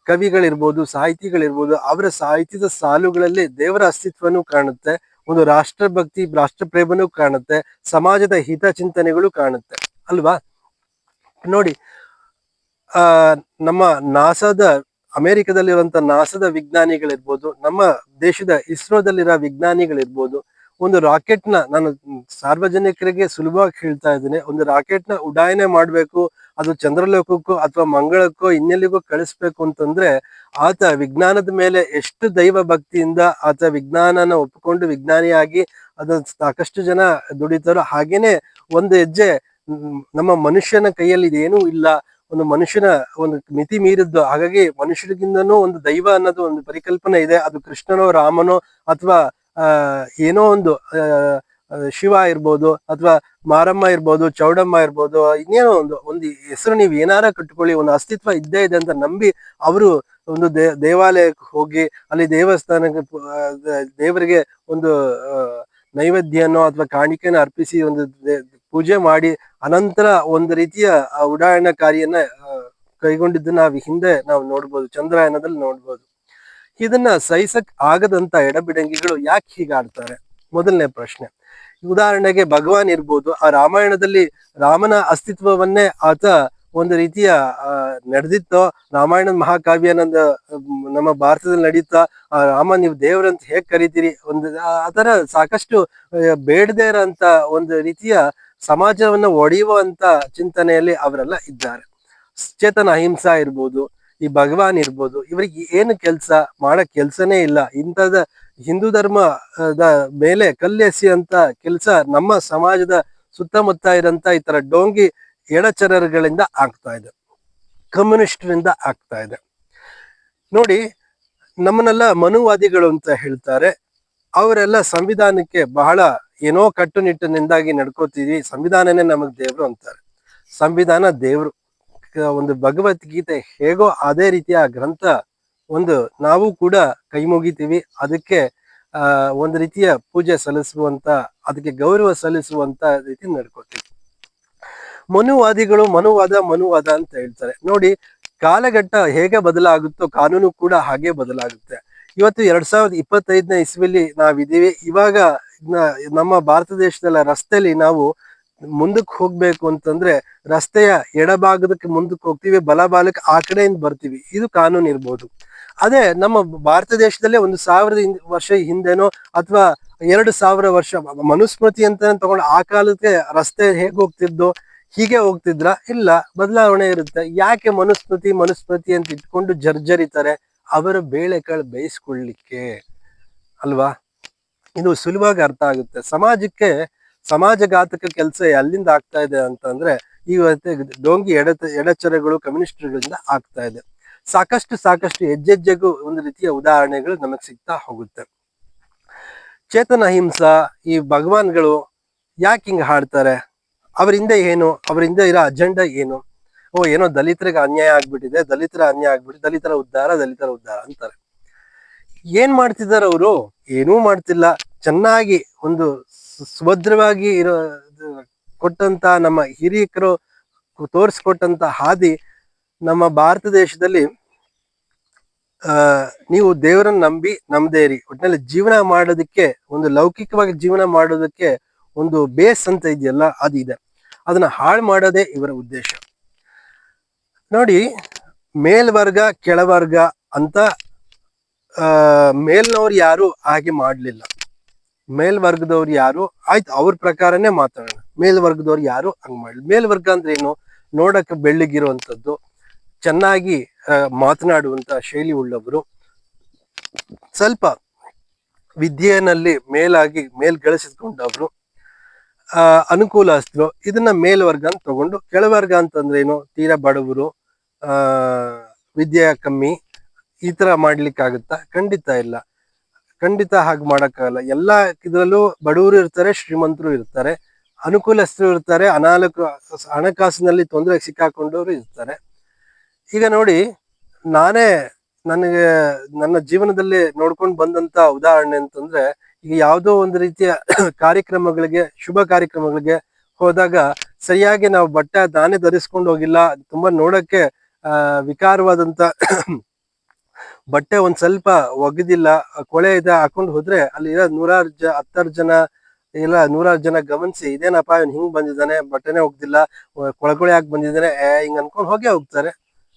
ಕವಿಗಳಿರ್ಬೋದು, ಸಾಹಿತಿಗಳಿರ್ಬೋದು, ಅವರ ಸಾಹಿತ್ಯದ ಸಾಲುಗಳಲ್ಲಿ ದೇವರ ಅಸ್ತಿತ್ವನೂ ಕಾಣುತ್ತೆ, ಒಂದು ರಾಷ್ಟ್ರಭಕ್ತಿ, ರಾಷ್ಟ್ರಪ್ರೇಮನೂ ಕಾಣುತ್ತೆ, ಸಮಾಜದ ಹಿತಚಿಂತನೆಗಳು ಕಾಣುತ್ತೆ ಅಲ್ವಾ? ನೋಡಿ, ನಮ್ಮ ಅಮೆರಿಕದಲ್ಲಿರುವಂತ ನಾಸಾದ ವಿಜ್ಞಾನಿಗಳಿರ್ಬೋದು, ನಮ್ಮ ದೇಶದ ಇಸ್ರೋದಲ್ಲಿರೋ ವಿಜ್ಞಾನಿಗಳಿರ್ಬೋದು, ಒಂದು ರಾಕೆಟ್ ನ, ನಾನು ಸಾರ್ವಜನಿಕರಿಗೆ ಸುಲಭವಾಗಿ ಹೇಳ್ತಾ ಇದ್ದೀನಿ, ಒಂದು ರಾಕೆಟ್ ನ ಉಡಾಯನೆ ಮಾಡ್ಬೇಕು, ಅದು ಚಂದ್ರಲೋಕಕ್ಕೋ ಅಥವಾ ಮಂಗಳಕ್ಕೋ ಇನ್ನೆಲ್ಲಿಗೋ ಕಳಿಸ್ಬೇಕು ಅಂತಂದ್ರೆ ಆತ ವಿಜ್ಞಾನದ ಮೇಲೆ ಎಷ್ಟು ದೈವ ಭಕ್ತಿಯಿಂದ ಆತ ವಿಜ್ಞಾನನ ಒಪ್ಪಿಕೊಂಡು ವಿಜ್ಞಾನಿಯಾಗಿ ಅದು ಸಾಕಷ್ಟು ಜನ ದುಡಿತಾರೋ, ಹಾಗೇನೆ ಒಂದು ಹೆಜ್ಜೆ ನಮ್ಮ ಮನುಷ್ಯನ ಕೈಯಲ್ಲಿ ಇದೇನೂ ಇಲ್ಲ, ಒಂದು ಮನುಷ್ಯನ ಒಂದು ಮಿತಿ ಮೀರಿದ್ದು, ಹಾಗಾಗಿ ಮನುಷ್ಯರಿಗಿಂತನೂ ಒಂದು ದೈವ ಅನ್ನೋದು ಒಂದು ಪರಿಕಲ್ಪನೆ ಇದೆ. ಅದು ಕೃಷ್ಣನೋ ರಾಮನೋ ಅಥವಾ ಏನೋ ಒಂದು ಶಿವ ಇರ್ಬೋದು, ಅಥವಾ ಮಾರಮ್ಮ ಇರ್ಬೋದು, ಚೌಡಮ್ಮ ಇರ್ಬೋದು, ಇನ್ನೇನೋ ಒಂದು ಹೆಸರು ನೀವು ಏನಾರ ಕಟ್ಕೊಳ್ಳಿ, ಒಂದು ಅಸ್ತಿತ್ವ ಇದ್ದೇ ಇದೆ ಅಂತ ನಂಬಿ ಅವರು ಒಂದು ದೇವಾಲಯಕ್ಕೆ ಹೋಗಿ ಅಲ್ಲಿ ದೇವಸ್ಥಾನಕ್ಕೆ ದೇವರಿಗೆ ಒಂದು ನೈವೇದ್ಯನೋ ಅಥವಾ ಕಾಣಿಕೆನ ಅರ್ಪಿಸಿ ಒಂದು ಪೂಜೆ ಮಾಡಿ ಅನಂತರ ಒಂದು ರೀತಿಯ ಉಡಾಯನಕಾರಿಯನ್ನ ಕೈಗೊಂಡಿದ್ದನ್ನ ನಾವು ಹಿಂದೆ ನಾವು ನೋಡ್ಬೋದು, ಚಂದ್ರಯಾನದಲ್ಲಿ ನೋಡ್ಬೋದು. ಇದನ್ನ ಸಹಿಸಕ್ ಆಗದಂತ ಎಡಬಿಡಂಗಿಗಳು ಯಾಕೆ ಹೀಗಾಡ್ತಾರೆ? ಮೊದಲನೇ ಪ್ರಶ್ನೆ. ಉದಾಹರಣೆಗೆ ಭಗವಾನ್ ಇರ್ಬೋದು, ಆ ರಾಮಾಯಣದಲ್ಲಿ ರಾಮನ ಅಸ್ತಿತ್ವವನ್ನೇ ಆತ ಒಂದು ರೀತಿಯ ನಡೆದಿತ್ತೋ, ರಾಮಾಯಣದ ಮಹಾಕಾವ್ಯ ನಮ್ಮ ಭಾರತದಲ್ಲಿ ನಡೀತಾ ರಾಮ ನೀವು ದೇವರಂತ ಹೇಗ್ ಕರಿತೀರಿ, ಒಂದು ಆತರ ಸಾಕಷ್ಟು ಬೇಡದೇ ಇರೋಂತ ಒಂದು ರೀತಿಯ ಸಮಾಜವನ್ನ ಒಡೆಯುವಂತ ಚಿಂತನೆಯಲ್ಲಿ ಅವರೆಲ್ಲ ಇದ್ದಾರೆ. ಚೇತನ ಅಹಿಂಸಾ ಇರ್ಬೋದು, ಈ ಭಗವಾನ್ ಇರ್ಬೋದು, ಇವರಿಗೆ ಏನು ಕೆಲಸ ಮಾಡಕ್ ಕೆಲ್ಸನೇ ಇಲ್ಲ. ಇಂಥದ ಹಿಂದೂ ಧರ್ಮದ ಮೇಲೆ ಕಲ್ಲೆಸಿ ಅಂತ ಕೆಲಸ ನಮ್ಮ ಸಮಾಜದ ಸುತ್ತಮುತ್ತ ಇರಂತ ಈ ತರ ಡೋಂಗಿ ಎಡಚರಗಳಿಂದ ಆಗ್ತಾ ಇದೆ, ಕಮ್ಯುನಿಸ್ಟರಿಂದ ಆಗ್ತಾ ಇದೆ. ನೋಡಿ, ನಮ್ಮನ್ನೆಲ್ಲ ಮನುವಾದಿಗಳು ಅಂತ ಹೇಳ್ತಾರೆ. ಅವರೆಲ್ಲ ಸಂವಿಧಾನಕ್ಕೆ ಬಹಳ ಏನೋ ಕಟ್ಟುನಿಟ್ಟಿನಿಂದಾಗಿ ನಡ್ಕೋತೀವಿ, ಸಂವಿಧಾನನೇ ನಮಗ್ ದೇವ್ರು ಅಂತಾರೆ. ಸಂವಿಧಾನ ದೇವ್ರು, ಒಂದು ಭಗವದ್ಗೀತೆ ಹೇಗೋ ಅದೇ ರೀತಿಯ ಗ್ರಂಥ ಒಂದು ನಾವು ಕೂಡ ಕೈ ಮುಗಿತೀವಿ, ಅದಕ್ಕೆ ಒಂದು ರೀತಿಯ ಪೂಜೆ ಸಲ್ಲಿಸುವಂತ, ಅದಕ್ಕೆ ಗೌರವ ಸಲ್ಲಿಸುವಂತ ರೀತಿ ನಡ್ಕೋತೀವಿ. ಮನುವಾದಿಗಳು ಮನುವಾದ ಅಂತ ಹೇಳ್ತಾರೆ. ನೋಡಿ, ಕಾಲಘಟ್ಟ ಹೇಗೆ ಬದಲಾಗುತ್ತೋ ಕಾನೂನು ಕೂಡ ಹಾಗೆ ಬದಲಾಗುತ್ತೆ. ಇವತ್ತು 2025ನೇ ಇಸ್ವಿಲಿ ನಾವಿದ್ದೀವಿ. ಇವಾಗ ನಮ್ಮ ಭಾರತ ದೇಶದ ರಸ್ತೆಯಲ್ಲಿ ನಾವು ಮುಂದಕ್ಕೆ ಹೋಗ್ಬೇಕು ಅಂತಂದ್ರೆ ರಸ್ತೆಯ ಎಡಭಾಗದಕ್ಕೆ ಮುಂದಕ್ಕೆ ಹೋಗ್ತೀವಿ, ಬಲಭಾಗಕ್ಕೆ ಆ ಕಡೆಯಿಂದ ಬರ್ತೀವಿ. ಇದು ಕಾನೂನು ಇರ್ಬೋದು. ಅದೇ ನಮ್ಮ ಭಾರತ ದೇಶದಲ್ಲೇ 1000 ವರ್ಷ ಹಿಂದೆನೋ ಅಥವಾ 2000 ವರ್ಷ ಮನುಸ್ಮೃತಿ ಅಂತ ತಗೊಂಡು ಆ ಕಾಲಕ್ಕೆ ರಸ್ತೆ ಹೇಗೆ ಹೋಗ್ತಿದ್ದೋ ಹೀಗೆ ಹೋಗ್ತಿದ್ರ? ಇಲ್ಲ, ಬದಲಾವಣೆ ಇರುತ್ತೆ. ಯಾಕೆ ಮನುಸ್ಮೃತಿ ಅಂತ ಇಟ್ಕೊಂಡು ಜರ್ಜರಿತಾರೆ? ಅವರ ಬೇಳೆಕಾಳು ಬೇಯಿಸ್ಕೊಳ್ಳಿಕ್ಕೆ ಅಲ್ವಾ? ಇದು ಸುಲಭವಾಗಿ ಅರ್ಥ ಆಗುತ್ತೆ. ಸಮಾಜಘಾತಕ ಕೆಲಸ ಎಲ್ಲಿಂದ ಆಗ್ತಾ ಇದೆ ಅಂತಂದ್ರೆ ಇವತ್ತೆ ಡೋಂಗಿ ಎಡಚರಗಳು ಕಮ್ಯುನಿಸ್ಟ್ಗಳಿಂದ ಆಗ್ತಾ ಇದೆ. ಸಾಕಷ್ಟು ಹೆಜ್ಜೆಜ್ಜೆಗೂ ಒಂದು ರೀತಿಯ ಉದಾಹರಣೆಗಳು ನಮಗ್ ಸಿಗ್ತಾ ಹೋಗುತ್ತೆ. ಚೇತನ ಅಹಿಂಸಾ, ಈ ಭಗವಾನ್ಗಳು ಯಾಕೆ ಹಿಂಗ ಹಾಡ್ತಾರೆ? ಅವರಿಂದ ಏನು, ಅವರಿಂದ ಇರೋ ಅಜೆಂಡಾ ಏನು? ಏನೋ ದಲಿತರಿಗೆ ಅನ್ಯಾಯ ಆಗ್ಬಿಟ್ಟಿದೆ, ದಲಿತರ ಉದ್ಧಾರ ಅಂತಾರೆ. ಏನ್ ಮಾಡ್ತಿದ್ದಾರೆ ಅವರು? ಏನೂ ಮಾಡ್ತಿಲ್ಲ. ಚೆನ್ನಾಗಿ ಒಂದು ಸುಭದ್ರವಾಗಿ ಇರೋ ಕೊಟ್ಟಂತ ನಮ್ಮ ಹಿರಿಯರು ತೋರಿಸ್ಕೊಟ್ಟಂತ ಹಾದಿ ನಮ್ಮ ಭಾರತ ದೇಶದಲ್ಲಿ ನೀವು ದೇವರನ್ನ ನಂಬದೇರಿ, ಒಟ್ಟಿನಲ್ಲಿ ಜೀವನ ಮಾಡೋದಕ್ಕೆ, ಒಂದು ಲೌಕಿಕವಾಗಿ ಜೀವನ ಮಾಡೋದಕ್ಕೆ ಒಂದು ಬೇಸ್ ಅಂತ ಇದೆಯಲ್ಲ, ಅದಿದೆ. ಅದನ್ನ ಹಾಳು ಮಾಡೋದೇ ಇವರ ಉದ್ದೇಶ. ನೋಡಿ, ಮೇಲ್ವರ್ಗ ಕೆಳವರ್ಗ ಅಂತ ಮೇಲ್ನವ್ರು ಯಾರು ಹಾಗೆ ಮಾಡ್ಲಿಲ್ಲ. ಮೇಲ್ವರ್ಗದವ್ರು ಯಾರು ಆಯ್ತು, ಅವ್ರ ಪ್ರಕಾರನೇ ಮಾತಾಡೋಣ. ಮೇಲ್ವರ್ಗದವ್ರು ಯಾರು ಹಂಗ್ ಮಾಡ್ಲಿ. ಮೇಲ್ವರ್ಗ ಅಂದ್ರೆ ಏನು? ನೋಡಕ್ಕೆ ಬೆಳ್ಳಗಿರುವಂಥದ್ದು, ಚೆನ್ನಾಗಿ ಮಾತನಾಡುವಂತ ಶೈಲಿ ಉಳ್ಳವರು, ಸ್ವಲ್ಪ ವಿದ್ಯೆಯಲ್ಲಿ ಮೇಲ್ಗಳಿಸಿಕೊಂಡವ್ರು, ಅನುಕೂಲಸ್ಥರು, ಇದನ್ನ ಮೇಲ್ವರ್ಗ ಅಂತ ತಗೊಂಡು, ಕೆಳವರ್ಗ ಅಂತಂದ್ರೆ ಏನು? ತೀರಾ ಬಡವರು, ವಿದ್ಯೆ ಕಮ್ಮಿ, ಈ ತರ ಮಾಡ್ಲಿಕ್ಕಾಗುತ್ತಾ? ಖಂಡಿತ ಇಲ್ಲ, ಖಂಡಿತ ಹಾಗೆ ಮಾಡಕ್ಕಾಗಲ್ಲ. ಎಲ್ಲಾ ಇದ್ರಲ್ಲೂ ಬಡವರು ಇರ್ತಾರೆ, ಶ್ರೀಮಂತರು ಇರ್ತಾರೆ, ಅನುಕೂಲಸ್ಥರು ಇರ್ತಾರೆ, ಹಣಕಾಸಿನಲ್ಲಿ ತೊಂದರೆಗೆ ಸಿಕ್ಕಾಕೊಂಡವರು ಇರ್ತಾರೆ. ಈಗ ನೋಡಿ, ನನ್ನ ಜೀವನದಲ್ಲಿ ನೋಡ್ಕೊಂಡು ಬಂದಂತ ಉದಾಹರಣೆ ಅಂತಂದ್ರೆ, ಈಗ ಯಾವುದೋ ಒಂದು ರೀತಿಯ ಶುಭ ಕಾರ್ಯಕ್ರಮಗಳಿಗೆ ಹೋದಾಗ ಸರಿಯಾಗಿ ನಾವು ಬಟ್ಟೆ ನಾನೇ ಧರಿಸ್ಕೊಂಡು ಹೋಗಿಲ್ಲ, ತುಂಬಾ ನೋಡಕ್ಕೆ ವಿಕಾರವಾದಂತ ಬಟ್ಟೆ ಒಂದ್ ಸ್ವಲ್ಪ ಒಗೆದಿಲ್ಲ, ಕೊಳೆ ಇದೆ ಹಾಕೊಂಡು ಹೋದ್ರೆ ಅಲ್ಲಿ ಇರೋ 10 ಜನ ಇಲ್ಲ 100 ಜನ ಗಮನಿಸಿ, ಇದೇನಪ್ಪ ಇವ್ನು ಹಿಂಗ್ ಬಂದಿದ್ದಾನೆ, ಬಟ್ಟೆನೆ ಒಗ್ದಿಲ್ಲ, ಕೊಳಕೊಳೆ ಹಾಕಿ ಬಂದಿದ್ದಾನೆ, ಹಿಂಗ್ ಅನ್ಕೊಂಡು ಹೋಗ್ತಾರೆ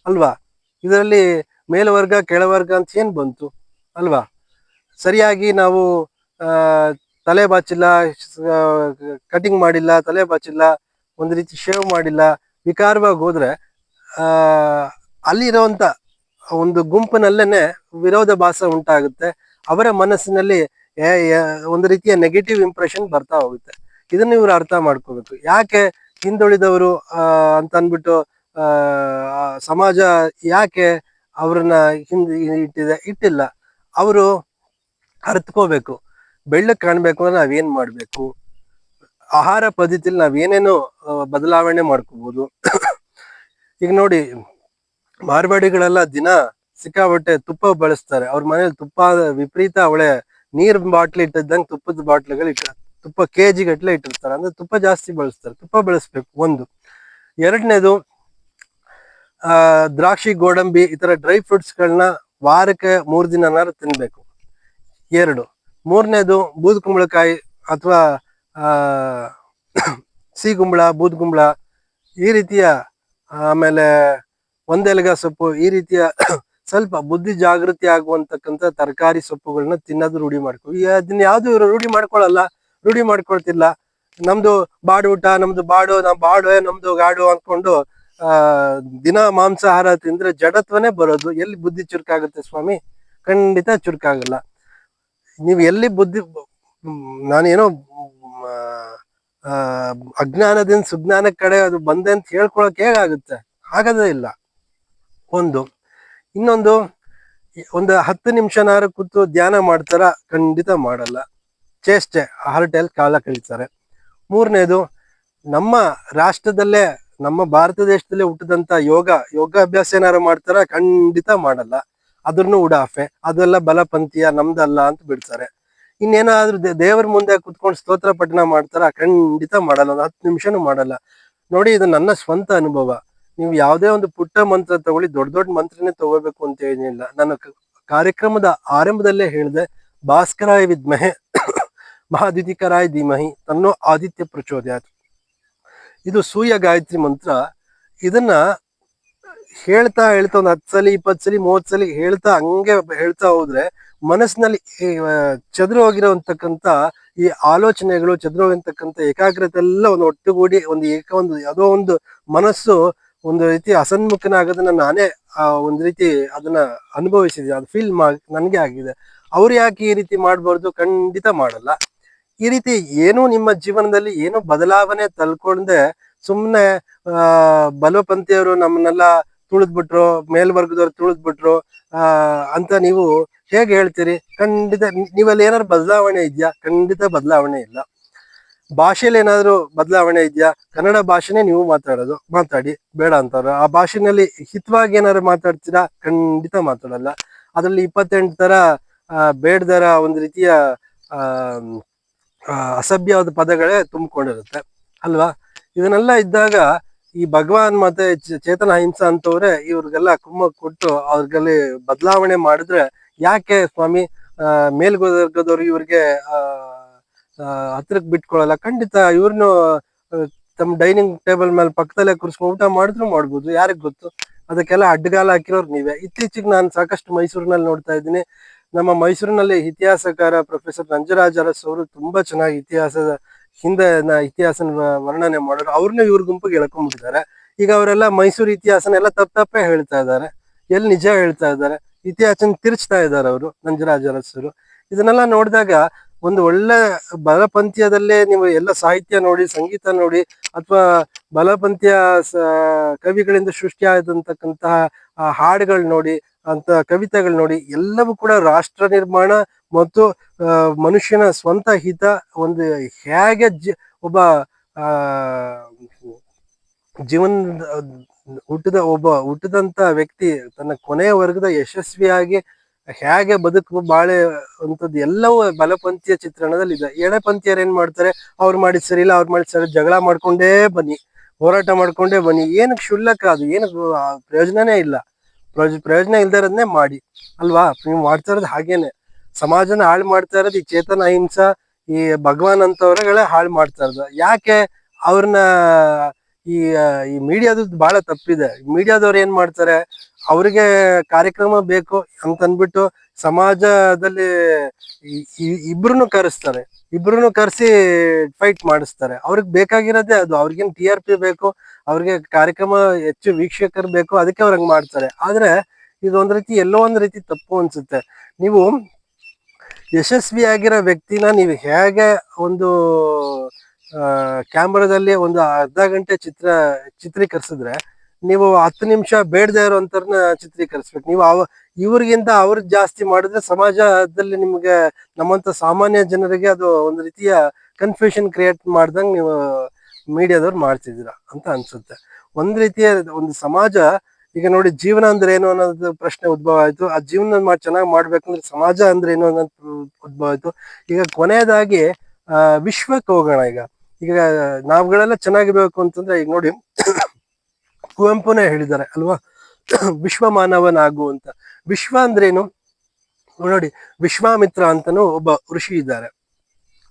ಅಲ್ವಾ? ಇದರಲ್ಲಿ ಮೇಲ್ವರ್ಗ ಕೆಳವರ್ಗ ಅಂತ ಏನ್ ಬಂತು ಅಲ್ವಾ? ಸರಿಯಾಗಿ ನಾವು ತಲೆ ಬಾಚಿಲ್ಲ, ಕಟಿಂಗ್ ಮಾಡಿಲ್ಲ, ತಲೆ ಬಾಚಿಲ್ಲ, ಒಂದು ರೀತಿ ಶೇವ್ ಮಾಡಿಲ್ಲ, ವಿಕಾರವಾಗಿ ಹೋದ್ರೆ ಅಲ್ಲಿರುವಂತ ಒಂದು ಗುಂಪಿನಲ್ಲೇನೆ ವಿರೋಧ ಭಾಸ ಉಂಟಾಗುತ್ತೆ. ಅವರ ಮನಸ್ಸಿನಲ್ಲಿ ಒಂದು ರೀತಿಯ ನೆಗೆಟಿವ್ ಇಂಪ್ರೆಷನ್ ಬರ್ತಾ ಹೋಗುತ್ತೆ. ಇದನ್ನ ಇವ್ರು ಅರ್ಥ ಮಾಡ್ಕೋಬೇಕು. ಯಾಕೆ ಹಿಂದುಳಿದವರು ಅಂತ ಅಂದ್ಬಿಟ್ಟು ಸಮಾಜ ಯಾಕೆ ಅವ್ರನ್ನ ಇಟ್ಟಿಲ್ಲ? ಅವರು ಅರ್ಥಕೋಬೇಕು. ಬೆಳ್ಳಕ್ ಕಾಣ್ಬೇಕು ಅಂದ್ರೆ ನಾವೇನ್ ಮಾಡ್ಬೇಕು? ಆಹಾರ ಪದ್ಧತಿಯಲ್ಲಿ ನಾವೇನೇನು ಬದಲಾವಣೆ ಮಾಡ್ಕೋಬಹುದು. ಈಗ ನೋಡಿ, ಮಾರ್ವಾಡಿಗಳೆಲ್ಲ ದಿನ ಸಿಕ್ಕಾಬಟ್ಟೆ ತುಪ್ಪ ಬಳಸ್ತಾರೆ. ಅವ್ರ ಮನೇಲಿ ತುಪ್ಪ ವಿಪರೀತ, ಅವಳೆ ನೀರ್ ಬಾಟ್ಲಿ ಇಟ್ಟಿದ್ದಂಗೆ ತುಪ್ಪದ ಬಾಟ್ಲಿಗಳು ತುಪ್ಪ ಕೆಜಿ ಗಟ್ಲೆ ಇಟ್ಟಿರ್ತಾರೆ. ಅಂದ್ರೆ ತುಪ್ಪ ಜಾಸ್ತಿ ಬಳಸ್ತಾರೆ. ತುಪ್ಪ ಬೆಳೆಸ್ಬೇಕು ಒಂದು. ಎರಡನೇದು ದ್ರಾಕ್ಷಿ, ಗೋಡಂಬಿ ಈ ತರ ಡ್ರೈ ಫ್ರೂಟ್ಸ್ಗಳನ್ನ ವಾರಕ್ಕೆ 3 ದಿನನಾರು ತಿನ್ಬೇಕು. ಎರಡು. ಮೂರನೇದು ಬೂದುಕುಂಬಳಕಾಯಿ ಅಥವಾ ಸಿಗುಂಬಳ, ಬೂದುಗುಂಬಳ ಈ ರೀತಿಯ, ಆಮೇಲೆ ಒಂದೆಲಗ ಸೊಪ್ಪು ಈ ರೀತಿಯ ಸ್ವಲ್ಪ ಬುದ್ಧಿ ಜಾಗೃತಿ ಆಗುವಂತಕ್ಕಂಥ ತರಕಾರಿ ಸೊಪ್ಪುಗಳನ್ನ ತಿನ್ನೋದು ರೂಢಿ ಮಾಡ್ಕೊ. ಅದನ್ನ ಯಾವ್ದು ಇವರು ರೂಢಿ ಮಾಡ್ಕೊಳಲ್ಲ, ರೂಢಿ ಮಾಡ್ಕೊಳ್ತಿಲ್ಲ. ನಮ್ದು ಬಾಡು ಊಟ, ನಮ್ದು ಬಾಡು, ನಮ್ದು ಗಾಡು ಅನ್ಕೊಂಡು ದಿನ ಮಾಂಸಾಹಾರ ತಿಂದ್ರೆ ಜಡತ್ವನೇ ಬರೋದು. ಎಲ್ಲಿ ಬುದ್ಧಿ ಚುರುಕಾಗುತ್ತೆ ಸ್ವಾಮಿ? ಖಂಡಿತ ಚುರುಕಾಗಲ್ಲ. ನೀವು ಎಲ್ಲಿ ಬುದ್ಧಿ, ನಾನೇನೋ ಅಜ್ಞಾನದಿಂದ ಸುಜ್ಞಾನ ಕಡೆ ಅದು ಬಂದೆ ಅಂತ ಹೇಳ್ಕೊಳಕ್ ಹೇಗಾಗುತ್ತೆ? ಆಗದೇ ಇಲ್ಲ. ಒಂದು. ಇನ್ನೊಂದು, ಒಂದು 10 ನಿಮಿಷನಾರು ಕೂತು ಧ್ಯಾನ ಮಾಡ್ತಾರ? ಖಂಡಿತ ಮಾಡಲ್ಲ. ಚೇಷ್ಟೆ, ಹರಟೆಯಲ್ಲಿ ಕಾಲ ಕಳೀತಾರೆ. ಮೂರನೇದು, ನಮ್ಮ ರಾಷ್ಟ್ರದಲ್ಲೇ, ನಮ್ಮ ಭಾರತ ದೇಶದಲ್ಲೇ ಹುಟ್ಟಿದಂತ ಯೋಗಾಭ್ಯಾಸ ಏನಾರು ಮಾಡ್ತಾರ? ಖಂಡಿತ ಮಾಡಲ್ಲ. ಅದ್ರನ್ನು ಉಡಾಫೆ, ಅದೆಲ್ಲ ಬಲಪಂಥೀಯ, ನಮ್ದಲ್ಲ ಅಂತ ಬಿಡ್ತಾರೆ. ಇನ್ನೇನಾದ್ರೂ ದೇವರ ಮುಂದೆ ಕುತ್ಕೊಂಡು ಸ್ತೋತ್ರ ಪಠಣ ಮಾಡ್ತಾರ? ಖಂಡಿತ ಮಾಡಲ್ಲ. ಒಂದು 10 ನಿಮಿಷನೂ ಮಾಡಲ್ಲ. ನೋಡಿ, ಇದು ನನ್ನ ಸ್ವಂತ ಅನುಭವ. ನೀವು ಯಾವುದೇ ಒಂದು ಪುಟ್ಟ ಮಂತ್ರ ತಗೊಳ್ಳಿ, ದೊಡ್ಡ ಮಂತ್ರನೇ ತಗೋಬೇಕು ಅಂತ ಏನಿಲ್ಲ. ನಾನು ಕಾರ್ಯಕ್ರಮದ ಆರಂಭದಲ್ಲೇ ಹೇಳಿದೆ, ಭಾಸ್ಕರಾಯ ವಿದ್ಮಹೆ ಮಹಾದಿತಿಕರಾಯ ಧೀಮಹಿ ತನ್ನೋ ಆದಿತ್ಯ ಪ್ರಚೋದಯಾತ್. ಇದು ಸೂರ್ಯ ಗಾಯತ್ರಿ ಮಂತ್ರ. ಇದನ್ನ ಹೇಳ್ತಾ ಒಂದು 10 ಸಲ, 20 ಸಲ, 30 ಸಲ ಹೇಳ್ತಾ ಹೋದ್ರೆ ಮನಸ್ಸಿನಲ್ಲಿ ಚದುರು ಹೋಗಿರೋಂತಕ್ಕಂಥ ಈ ಆಲೋಚನೆಗಳು, ಚದುರು ಹೋಗಿರ್ತಕ್ಕಂಥ ಏಕಾಗ್ರತೆ ಎಲ್ಲ ಒಂದು ಒಟ್ಟುಗೂಡಿ ಯಾವುದೋ ಒಂದು ಮನಸ್ಸು ಒಂದು ರೀತಿ ಅಸನ್ಮುಖನಾಗೋದನ್ನ ನಾನೇ ಒಂದು ರೀತಿ ಅದನ್ನ ಅನುಭವಿಸಿದೆ. ಅದು ಫೀಲ್ ನನ್ಗೆ ಆಗಿದೆ. ಅವ್ರು ಯಾಕೆ ಈ ರೀತಿ ಮಾಡ್ಬಾರ್ದು? ಖಂಡಿತ ಮಾಡಲ್ಲ. ಈ ರೀತಿ ಏನೂ ನಿಮ್ಮ ಜೀವನದಲ್ಲಿ ಏನೂ ಬದಲಾವಣೆ ತಲ್ಕೊಂಡೆ ಸುಮ್ಮನೆ ಬಲಪಂಥಿಯವರು ನಮ್ಮನ್ನೆಲ್ಲ ತುಳಿದ್ಬಿಟ್ರು, ಮೇಲ್ವರ್ಗದವ್ರು ತುಳಿದ್ಬಿಟ್ರು ಅಂತ ನೀವು ಹೇಗೆ ಹೇಳ್ತೀರಿ? ಖಂಡಿತ ನೀವಲ್ಲಿ ಏನಾದ್ರು ಬದಲಾವಣೆ ಇದೆಯಾ? ಖಂಡಿತ ಬದಲಾವಣೆ ಇಲ್ಲ. ಭಾಷೆಯಲ್ಲಿ ಏನಾದ್ರು ಬದಲಾವಣೆ ಇದೆಯಾ? ಕನ್ನಡ ಭಾಷೆನೇ ನೀವು ಮಾತಾಡಿ, ಬೇಡ ಅಂತಾರ. ಆ ಭಾಷೆನಲ್ಲಿ ಹಿತವಾಗಿ ಏನಾದ್ರು ಮಾತಾಡ್ತೀರಾ? ಖಂಡಿತ ಮಾತಾಡಲ್ಲ. ಅದ್ರಲ್ಲಿ 28 ತರ ಬೇಡದರ ಒಂದು ರೀತಿಯ ಅಸಭ್ಯವಾದ ಪದಗಳೇ ತುಂಬಿಕೊಂಡಿರುತ್ತೆ ಅಲ್ವಾ? ಇದನ್ನೆಲ್ಲ ಇದ್ದಾಗ ಈ ಭಗವಾನ್ ಮತ್ತೆ ಚೇತನ ಅಹಿಂಸಾ ಅಂತವ್ರೆ ಇವ್ರಿಗೆಲ್ಲ ಕುಮ್ಮಕ್ ಕೊಟ್ಟು ಅವ್ರಿಗಲ್ಲಿ ಬದಲಾವಣೆ ಮಾಡಿದ್ರೆ, ಯಾಕೆ ಸ್ವಾಮಿ ಮೇಲ್ವರ್ಗದವ್ರು ಇವ್ರಿಗೆ ಹತ್ರಕ್ಕೆ ಬಿಟ್ಕೊಳಲ್ಲ? ಖಂಡಿತ ಇವ್ರನ್ನು ತಮ್ಮ ಡೈನಿಂಗ್ ಟೇಬಲ್ ಮೇಲೆ ಪಕ್ಕದಲ್ಲೇ ಕೂರಿಸ್ಕೊಂಡು ಊಟ ಮಾಡಿದ್ರು ಮಾಡ್ಬೋದು. ಯಾರಿಗ್ ಗೊತ್ತು? ಅದಕ್ಕೆಲ್ಲ ಅಡ್ಡಗಾಲ ಹಾಕಿರೋರು ನೀವೇ. ಇತ್ತೀಚೆಗೆ ನಾನು ಸಾಕಷ್ಟು ಮೈಸೂರಿನಲ್ಲಿ ನೋಡ್ತಾ ಇದ್ದೀನಿ. ನಮ್ಮ ಮೈಸೂರಿನಲ್ಲಿ ಇತಿಹಾಸಕಾರ ಪ್ರೊಫೆಸರ್ ನಂಜರಾಜ್ ಅರಸ್ ಅವರು ತುಂಬಾ ಚೆನ್ನಾಗಿ ಇತಿಹಾಸ ವರ್ಣನೆ ಮಾಡೋರು. ಅವ್ರನ್ನ ಇವ್ರ ಗುಂಪಿಗೆ ಎಳ್ಕೊಂಡ್ಬಿಟ್ಟಿದ್ದಾರೆ. ಈಗ ಅವರೆಲ್ಲ ಮೈಸೂರು ಇತಿಹಾಸನ ಎಲ್ಲ ತಪ್ಪೇ ಹೇಳ್ತಾ ಇದ್ದಾರೆ. ಎಲ್ಲಿ ನಿಜ ಹೇಳ್ತಾ ಇದ್ದಾರೆ? ಇತಿಹಾಸನ ತಿರ್ಚ್ತಾ ಇದ್ದಾರೆ ಅವರು, ನಂಜರಾಜ್ ಅರಸರು. ಇದನ್ನೆಲ್ಲ ನೋಡಿದಾಗ ಒಂದು ಒಳ್ಳೆ ಬಲಪಂಥೀಯದಲ್ಲೇ ನೀವು ಎಲ್ಲ ಸಾಹಿತ್ಯ ನೋಡಿ, ಸಂಗೀತ ನೋಡಿ, ಅಥವಾ ಬಲಪಂಥೀಯ ಕವಿಗಳಿಂದ ಸೃಷ್ಟಿಯಾದಂತಕ್ಕಂತಹ ಹಾಡುಗಳು ನೋಡಿ, ಅಂತ ಕವಿತೆಗಳು ನೋಡಿ, ಎಲ್ಲವೂ ಕೂಡ ರಾಷ್ಟ್ರ ನಿರ್ಮಾಣ ಮತ್ತು ಮನುಷ್ಯನ ಸ್ವಂತ ಹಿತ, ಒಂದು ಹೇಗೆ ಒಬ್ಬ ಹುಟ್ಟಿದಂತ ವ್ಯಕ್ತಿ ತನ್ನ ಕೊನೆಯ ವರ್ಗದ ಯಶಸ್ವಿಯಾಗಿ ಹೇಗೆ ಬಾಳೆ ಅಂತದ್ದು ಎಲ್ಲವೂ ಬಲಪಂಥೀಯ ಚಿತ್ರಣದಲ್ಲಿ ಇದೆ. ಎಡಪಂಥೀಯರು ಏನ್ ಮಾಡ್ತಾರೆ? ಅವ್ರು ಮಾಡಿದ್ ಸರಿ ಇಲ್ಲ, ಅವ್ರು ಮಾಡಿದ್ ಸರಿ, ಜಗಳ ಮಾಡ್ಕೊಂಡೇ ಬನ್ನಿ, ಹೋರಾಟ ಮಾಡ್ಕೊಂಡೇ ಬನ್ನಿ. ಏನಕ್ಕೆ ಕ್ಷುಲ್ಲಕ? ಅದು ಏನಕ್ಕೆ ಪ್ರಯೋಜನನೇ ಇಲ್ಲ. ಪ್ರಯೋಜನ ಇಲ್ದಿರೋದನ್ನೇ ಮಾಡಿ ಅಲ್ವಾ? ನೀವು ಮಾಡ್ತಾ ಇರೋದು ಹಾಗೇನೆ. ಸಮಾಜನ ಹಾಳು ಮಾಡ್ತಾ ಇರೋದು ಈ ಚೇತನ ಅಹಿಂಸಾ, ಈ ಭಗವಾನ್ ಅಂತವ್ರಗಳೇ ಹಾಳು ಮಾಡ್ತಾ ಇರೋದು. ಯಾಕೆ? ಅವ್ರನ್ನ ಈ ಮೀಡಿಯಾದ ಬಹಳ ತಪ್ಪಿದೆ. ಮೀಡಿಯಾದವ್ರು ಏನ್ ಮಾಡ್ತಾರೆ? ಅವ್ರಿಗೆ ಕಾರ್ಯಕ್ರಮ ಬೇಕು ಅಂತ ಅಂದ್ಬಿಟ್ಟು ಸಮಾಜದಲ್ಲಿ ಇಬ್ರನ್ನು ಕರೆಸಿ ಫೈಟ್ ಮಾಡಿಸ್ತಾರೆ. ಅವ್ರಿಗೆ ಬೇಕಾಗಿರೋದೇ ಅದು. ಅವ್ರಿಗೇನು TRP ಬೇಕು, ಅವ್ರಿಗೆ ಕಾರ್ಯಕ್ರಮ ಹೆಚ್ಚು ವೀಕ್ಷಕರು ಬೇಕು, ಅದಕ್ಕೆ ಅವ್ರಂಗ್ ಮಾಡ್ತಾರೆ. ಆದ್ರೆ ಇದೊಂದ್ ರೀತಿ ಎಲ್ಲೋ ಒಂದ್ ರೀತಿ ತಪ್ಪು ಅನ್ಸುತ್ತೆ. ನೀವು ಯಶಸ್ವಿಯಾಗಿರೋ ವ್ಯಕ್ತಿನ ನೀವು ಹೇಗೆ ಒಂದು ಕ್ಯಾಮ್ರಾದಲ್ಲಿ ಒಂದು ಅರ್ಧ ಗಂಟೆ ಚಿತ್ರೀಕರಿಸಿದ್ರೆ, ನೀವು 10 ನಿಮಿಷ ಬೇಡದೇ ಇರೋಂಥವ್ರನ್ನ ಚಿತ್ರೀಕರಿಸ್ಬೇಕು. ನೀವು ಇವ್ರಿಗಿಂತ ಅವ್ರಿಗೆ ಜಾಸ್ತಿ ಮಾಡಿದ್ರೆ ಸಮಾಜದಲ್ಲಿ ನಿಮ್ಗೆ, ನಮ್ಮಂತ ಸಾಮಾನ್ಯ ಜನರಿಗೆ ಅದು ಒಂದು ರೀತಿಯ ಕನ್ಫ್ಯೂಷನ್ ಕ್ರಿಯೇಟ್ ಮಾಡ್ದಂಗೆ ನೀವು ಮೀಡಿಯಾದವ್ರು ಮಾಡ್ತಿದ್ದೀರಾ ಅಂತ ಅನ್ಸುತ್ತೆ. ಒಂದ್ ರೀತಿಯ ಒಂದು ಸಮಾಜ, ಈಗ ನೋಡಿ, ಜೀವನ ಅಂದ್ರೆ ಏನು ಅನ್ನೋದು ಪ್ರಶ್ನೆ ಉದ್ಭವ ಆಯ್ತು. ಆ ಜೀವನ ಚೆನ್ನಾಗಿ ಮಾಡ್ಬೇಕಂದ್ರೆ ಸಮಾಜ ಅಂದ್ರೆ ಏನು ಅನ್ನೋದು ಉದ್ಭವ ಆಯ್ತು. ಈಗ ಕೊನೆಯದಾಗಿ ವಿಶ್ವಕ್ಕೆ ಹೋಗೋಣ. ಈಗ ಈಗ ನಾವುಗಳೆಲ್ಲ ಚೆನ್ನಾಗಿರ್ಬೇಕು ಅಂತಂದ್ರೆ ಈಗ ನೋಡಿ ಕುವೆಂಪುನೇ ಹೇಳಿದ್ದಾರೆ ಅಲ್ವಾ, ವಿಶ್ವ ಮಾನವನಾಗು ಅಂತ. ವಿಶ್ವ ಅಂದ್ರೇನು ನೋಡಿ, ವಿಶ್ವಾಮಿತ್ರ ಅಂತನೂ ಒಬ್ಬ ಋಷಿ ಇದ್ದಾರೆ.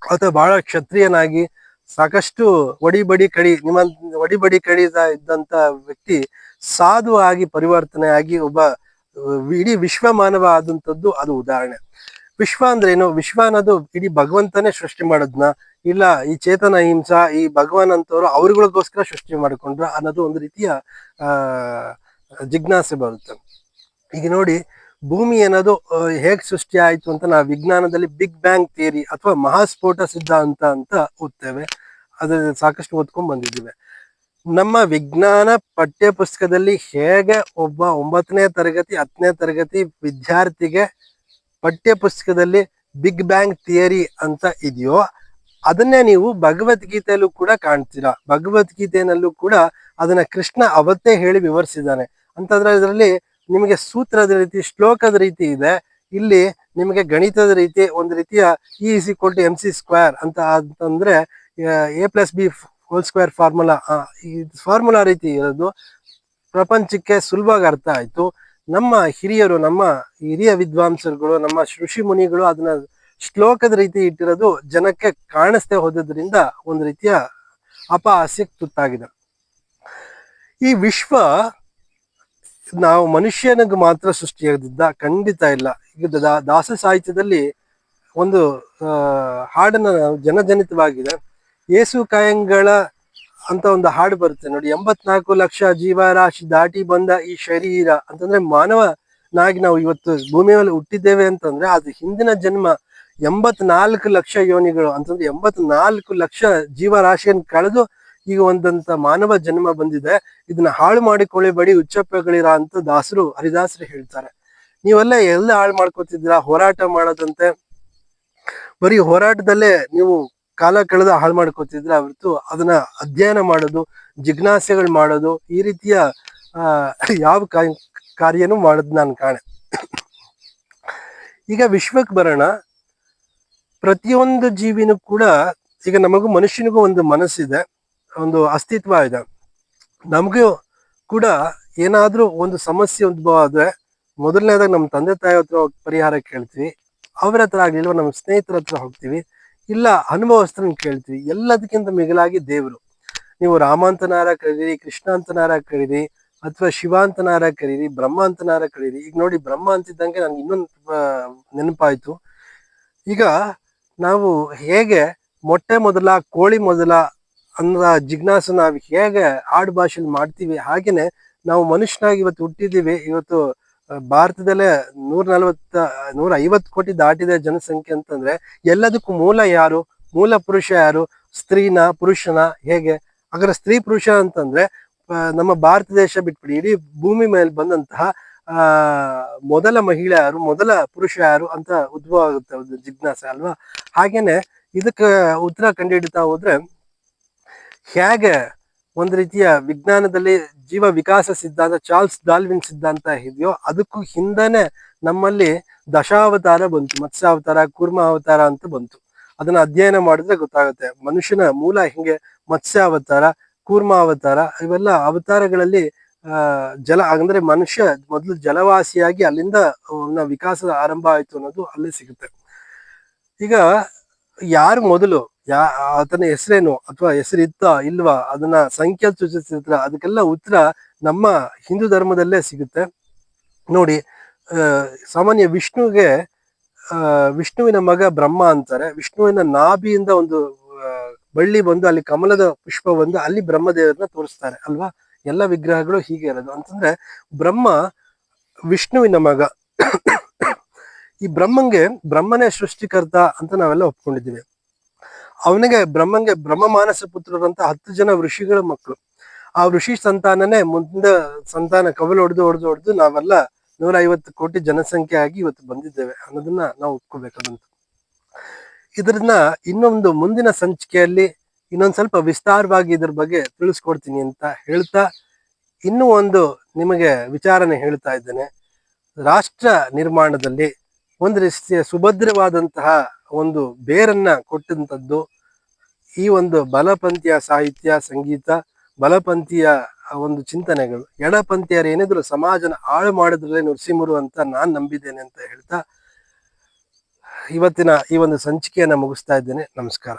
ಆತ ಬಹಳ ಕ್ಷತ್ರಿಯನಾಗಿ ಸಾಕಷ್ಟು ಒಡಿಬಡಿ ಕಡಿದ ಇದ್ದಂತ ವ್ಯಕ್ತಿ ಸಾಧು ಆಗಿ ಪರಿವರ್ತನೆ ಆಗಿ ಒಬ್ಬ ಇಡೀ ವಿಶ್ವ ಮಾನವ ಆದಂಥದ್ದು ಅದು ಉದಾಹರಣೆ. ವಿಶ್ವ ಅಂದ್ರೇನು? ವಿಶ್ವ ಅನ್ನೋದು ಇಡೀ ಭಗವಂತನೇ ಸೃಷ್ಟಿ ಮಾಡೋದ್ನ, ಇಲ್ಲ ಈ ಚೇತನ ಹಿಂಸ ಈ ಭಗವಾನ್ ಅಂತವ್ರು ಅವ್ರಗಳಿಗೋಸ್ಕರ ಸೃಷ್ಟಿ ಮಾಡಿಕೊಂಡ್ರ ಅನ್ನೋದು ಒಂದು ರೀತಿಯ ಜಿಜ್ಞಾಸೆ ಬರುತ್ತೆ. ಈಗ ನೋಡಿ, ಭೂಮಿ ಅನ್ನೋದು ಹೇಗ್ ಸೃಷ್ಟಿ ಆಯ್ತು ಅಂತ ನಾವು ವಿಜ್ಞಾನದಲ್ಲಿ ಬಿಗ್ ಬ್ಯಾಂಗ್ ಥಿಯರಿ ಅಥವಾ ಮಹಾಸ್ಫೋಟ ಸಿದ್ಧಾಂತ ಅಂತ ಓದ್ತೇವೆ. ಅದ್ರ ಸಾಕಷ್ಟು ಓದ್ಕೊಂಡ್ ಬಂದಿದ್ದೀವಿ. ನಮ್ಮ ವಿಜ್ಞಾನ ಪಠ್ಯ ಪುಸ್ತಕದಲ್ಲಿ ಹೇಗೆ ಒಬ್ಬ 9ನೇ ತರಗತಿ 10ನೇ ತರಗತಿ ವಿದ್ಯಾರ್ಥಿಗೆ ಪಠ್ಯ ಪುಸ್ತಕದಲ್ಲಿ ಬಿಗ್ ಬ್ಯಾಂಗ್ ಥಿಯರಿ ಅಂತ ಇದೆಯೋ, ಅದನ್ನೇ ನೀವು ಭಗವದ್ಗೀತೆಯಲ್ಲೂ ಕೂಡ ಕಾಣ್ತೀರಾ. ಭಗವದ್ಗೀತೆಯಲ್ಲೂ ಕೂಡ ಅದನ್ನ ಕೃಷ್ಣ ಅವತ್ತೇ ಹೇಳಿ ವಿವರಿಸಿದ್ದಾನೆ. ಅಂತಂದ್ರೆ ಇದರಲ್ಲಿ ನಿಮಗೆ ಸೂತ್ರದ ರೀತಿ, ಶ್ಲೋಕದ ರೀತಿ ಇದೆ. ಇಲ್ಲಿ ನಿಮಗೆ ಗಣಿತದ ರೀತಿ, ಒಂದು ರೀತಿಯ E=mc² ಅಂತ ಅಂತಂದ್ರೆ A+B² ಫಾರ್ಮುಲಾ, ಈ ಫಾರ್ಮುಲಾ ರೀತಿ ಇರೋದು ಪ್ರಪಂಚಕ್ಕೆ ಸುಲಭವಾಗಿ ಅರ್ಥ ಆಯ್ತು. ನಮ್ಮ ಹಿರಿಯ ವಿದ್ವಾಂಸರುಗಳು, ನಮ್ಮ ಋಷಿ ಮುನಿಗಳು ಅದನ್ನ ಶ್ಲೋಕದ ರೀತಿ ಇಟ್ಟಿರೋದು ಜನಕ್ಕೆ ಕಾಣಿಸ್ದೇ ಹೋದ್ರಿಂದ ಒಂದು ರೀತಿಯ ಅಪಹಾಸ್ಯಕ್ಕೆ ತುತ್ತಾಗಿದೆ. ಈ ವಿಶ್ವ ನಾವು ಮನುಷ್ಯನಿಗೆ ಮಾತ್ರ ಸೃಷ್ಟಿಯಾಗದಿದ್ದ? ಖಂಡಿತ ಇಲ್ಲ. ಈಗ ದಾಸ ಸಾಹಿತ್ಯದಲ್ಲಿ ಒಂದು ಹಾಡನ್ನ ಜನಜನಿತವಾಗಿದೆ. ಏಸು ಕಾಯಂಗಳ ಅಂತ ಒಂದು ಹಾಡು ಬರುತ್ತೆ ನೋಡಿ. 84 ಲಕ್ಷ ಜೀವರಾಶಿ ದಾಟಿ ಬಂದ ಈ ಶರೀರ ಅಂತಂದ್ರೆ, ಮಾನವನಾಗಿ ನಾವು ಇವತ್ತು ಭೂಮಿ ಮೇಲೆ ಹುಟ್ಟಿದ್ದೇವೆ ಅಂತಂದ್ರೆ ಅದು ಹಿಂದಿನ ಜನ್ಮ 84 ಲಕ್ಷ ಯೋನಿಗಳು ಅಂತಂದ್ರೆ 84 ಲಕ್ಷ ಜೀವರಾಶಿಯನ್ನು ಕಳೆದು ಈಗ ಒಂದಂತ ಮಾನವ ಜನ್ಮ ಬಂದಿದೆ. ಇದನ್ನ ಹಾಳು ಮಾಡಿಕೊಳ್ಳಬೇಡಿ, ಹುಚ್ಚಪ್ಪಗಳಿರ ಅಂತ ಹರಿದಾಸರು ಹೇಳ್ತಾರೆ. ಎಲ್ಲ ಹಾಳು ಮಾಡ್ಕೊತಿದ್ದೀರಾ? ಹೋರಾಟ ಮಾಡೋದಂತೆ, ಬರೀ ಹೋರಾಟದಲ್ಲೇ ನೀವು ಕಾಲ ಕಳೆದ ಹಾಳು ಮಾಡ್ಕೊತಿದ್ರ ಹೊರತು ಅದನ್ನ ಅಧ್ಯಯನ ಮಾಡೋದು, ಜಿಜ್ಞಾಸೆಗಳು ಮಾಡೋದು, ಈ ರೀತಿಯ ಯಾವ ಕಾರ್ಯನೂ ಮಾಡೋದು ನಾನು ಕಾಣೆ. ಈಗ ವಿಶ್ವಕ್ಕೆ ಬರೋಣ. ಪ್ರತಿಯೊಂದು ಜೀವಿನೂ ಕೂಡ, ಈಗ ನಮಗೂ ಮನುಷ್ಯನಿಗೂ ಒಂದು ಮನಸ್ಸಿದೆ, ಒಂದು ಅಸ್ತಿತ್ವ ಇದೆ. ನಮಗೂ ಕೂಡ ಏನಾದ್ರೂ ಒಂದು ಸಮಸ್ಯೆ ಉದ್ಭವ ಆದ್ರೆ ಮೊದಲನೇದಾಗ ನಮ್ಮ ತಂದೆ ತಾಯಿ ಹತ್ರ ಪರಿಹಾರ ಕೇಳ್ತೀವಿ, ಅವ್ರ ಹತ್ರ ಆಗ್ಲಿಲ್ವ ನಮ್ಮ ಸ್ನೇಹಿತರ ಹತ್ರ ಹೋಗ್ತೀವಿ, ಇಲ್ಲ ಅನುಭವಸ್ಥರನ್ನ ಕೇಳ್ತೀವಿ. ಎಲ್ಲದಕ್ಕಿಂತ ಮಿಗಿಲಾಗಿ ದೇವರು. ನೀವು ರಾಮಾಂತನಾರ ಕರೀರಿ, ಕೃಷ್ಣಾಂತನಾರ ಕರೀರಿ, ಅಥವಾ ಶಿವಾಂತನಾರ ಕರೀರಿ, ಬ್ರಹ್ಮಾಂತನಾರ ಕರೀರಿ. ಈಗ ನೋಡಿ, ಬ್ರಹ್ಮ ಅಂತಿದ್ದಂಗೆ ನನ್ಗೆ ಇನ್ನೊಂದು ನೆನಪಾಯ್ತು. ಈಗ ನಾವು ಹೇಗೆ ಮೊಟ್ಟೆ ಮೊದಲ ಕೋಳಿ ಮೊದಲ ಅನ್ನೋ ಜಿಜ್ಞಾಸು ನಾವು ಹೇಗೆ ಆಡು ಭಾಷೆಯಲ್ಲಿ ಮಾಡ್ತೀವಿ, ಹಾಗೇನೆ ನಾವು ಮನುಷ್ಯನಾಗಿ ಇವತ್ತು ಹುಟ್ಟಿದ್ದೀವಿ. ಇವತ್ತು ಭಾರತದಲ್ಲೇ 150 ಕೋಟಿ ದಾಟಿದೆ ಜನಸಂಖ್ಯೆ ಅಂತಂದ್ರೆ ಎಲ್ಲದಕ್ಕೂ ಮೂಲ ಯಾರು? ಮೂಲ ಪುರುಷ ಯಾರು? ಸ್ತ್ರೀನ ಪುರುಷನ? ಹೇಗೆ? ಹಾಗಾದ್ರೆ ಸ್ತ್ರೀ ಪುರುಷ ಅಂತಂದ್ರೆ ನಮ್ಮ ಭಾರತ ದೇಶ ಬಿಟ್ಬಿಡಿ, ಇಡೀ ಭೂಮಿ ಮೇಲೆ ಬಂದಂತಹ ಮೊದಲ ಮಹಿಳೆ ಯಾರು, ಮೊದಲ ಪುರುಷ ಯಾರು ಅಂತ ಉದ್ಭವ ಆಗುತ್ತೆ ಒಂದು ಜಿಜ್ಞಾಸೆ ಅಲ್ವಾ? ಹಾಗೇನೆ ಇದಕ್ಕೆ ಉತ್ತರ ಕಂಡುಹಿಡಿತಾ ಹೋದ್ರೆ, ಹೇಗೆ ಒಂದು ರೀತಿಯ ವಿಜ್ಞಾನದಲ್ಲಿ ಜೀವ ವಿಕಾಸ ಸಿದ್ಧಾಂತ, ಚಾರ್ಲ್ಸ್ ಡಾರ್ವಿನ್ ಸಿದ್ಧಾಂತ ಇದೆಯೋ, ಅದಕ್ಕೂ ಹಿಂದೆನೆ ನಮ್ಮಲ್ಲಿ ದಶಾವತಾರ ಬಂತು, ಮತ್ಸ್ಯಾವತಾರ, ಕೂರ್ಮ ಅವತಾರ ಅಂತ ಬಂತು. ಅದನ್ನ ಅಧ್ಯಯನ ಮಾಡಿದ್ರೆ ಗೊತ್ತಾಗುತ್ತೆ ಮನುಷ್ಯನ ಮೂಲ ಹಿಂಗೆ ಮತ್ಸ್ಯಾವತಾರ, ಕೂರ್ಮ ಅವತಾರ, ಇವೆಲ್ಲ ಅವತಾರಗಳಲ್ಲಿ ಅಂದ್ರೆ ಮನುಷ್ಯ ಮೊದಲು ಜಲವಾಸಿಯಾಗಿ ಅಲ್ಲಿಂದ ವಿಕಾಸದ ಆರಂಭ ಆಯ್ತು ಅನ್ನೋದು ಅಲ್ಲೇ ಸಿಗುತ್ತೆ. ಈಗ ಯಾರು ಮೊದಲು, ಆತನ ಹೆಸರೇನು ಅಥವಾ ಹೆಸರಿತ್ತ ಇಲ್ವಾ, ಅದನ್ನ ಸಂಖ್ಯೆ ಸೂಚಿಸಿದ್ರ, ಅದಕ್ಕೆಲ್ಲ ಉತ್ತರ ನಮ್ಮ ಹಿಂದೂ ಧರ್ಮದಲ್ಲೇ ಸಿಗುತ್ತೆ. ನೋಡಿ, ಸಾಮಾನ್ಯ ವಿಷ್ಣುವಿನ ಮಗ ಬ್ರಹ್ಮ ಅಂತಾರೆ. ವಿಷ್ಣುವಿನ ನಾಭಿಯಿಂದ ಒಂದು ಬಳ್ಳಿ ಬಂದು ಅಲ್ಲಿ ಕಮಲದ ಪುಷ್ಪ ಬಂದು ಅಲ್ಲಿ ಬ್ರಹ್ಮದೇವರನ್ನ ತೋರಿಸ್ತಾರೆ ಅಲ್ವಾ? ಎಲ್ಲ ವಿಗ್ರಹಗಳು ಹೀಗೆ ಇರೋದು. ಅಂತಂದ್ರೆ ಬ್ರಹ್ಮ ವಿಷ್ಣುವಿನ ಮಗ. ಈ ಬ್ರಹ್ಮನೇ ಸೃಷ್ಟಿಕರ್ತ ಅಂತ ನಾವೆಲ್ಲ ಒಪ್ಕೊಂಡಿದ್ದೀವಿ. ಬ್ರಹ್ಮಂಗೆ ಬ್ರಹ್ಮ ಮಾನಸ ಪುತ್ರರು ಅಂತ 10 ಜನ ಋಷಿಗಳ ಮಕ್ಕಳು. ಆ ಋಷಿ ಸಂತಾನನೇ ಮುಂದೆ ಸಂತಾನ ಕವಲು ಹೊಡೆದು ನಾವೆಲ್ಲ 150 ಕೋಟಿ ಜನಸಂಖ್ಯೆ ಆಗಿ ಇವತ್ತು ಬಂದಿದ್ದೇವೆ ಅನ್ನೋದನ್ನ ನಾವು ಒಪ್ಕೋಬೇಕಾದಂತ. ಇದನ್ನ ಇನ್ನೊಂದು ಮುಂದಿನ ಸಂಚಿಕೆಯಲ್ಲಿ ಇನ್ನೊಂದ್ ಸ್ವಲ್ಪ ವಿಸ್ತಾರವಾಗಿ ಇದ್ರ ಬಗ್ಗೆ ತಿಳಿಸ್ಕೊಡ್ತೀನಿ ಅಂತ ಹೇಳ್ತಾ, ಇನ್ನೂ ಒಂದು ನಿಮಗೆ ವಿಚಾರನೆ ಹೇಳ್ತಾ ಇದ್ದೇನೆ. ರಾಷ್ಟ್ರ ನಿರ್ಮಾಣದಲ್ಲಿ ಒಂದು ರೀತಿಯ ಸುಭದ್ರವಾದಂತಹ ಒಂದು ಬೇರನ್ನ ಕೊಟ್ಟಂಥದ್ದು ಈ ಒಂದು ಬಲಪಂಥೀಯ ಸಾಹಿತ್ಯ ಸಂಗೀತ, ಬಲಪಂಥೀಯ ಒಂದು ಚಿಂತನೆಗಳು. ಎಡಪಂಥೀಯರು ಏನಿದ್ರು ಸಮಾಜನ ಹಾಳು ಮಾಡಿದ್ರಲ್ಲೇ ನರಸಿಂಹರು ಅಂತ ನಾನ್ ನಂಬಿದ್ದೇನೆ ಅಂತ ಹೇಳ್ತಾ ಇವತ್ತಿನ ಈ ಒಂದು ಸಂಚಿಕೆಯನ್ನ ಮುಗಿಸ್ತಾ ಇದ್ದೇನೆ. ನಮಸ್ಕಾರ.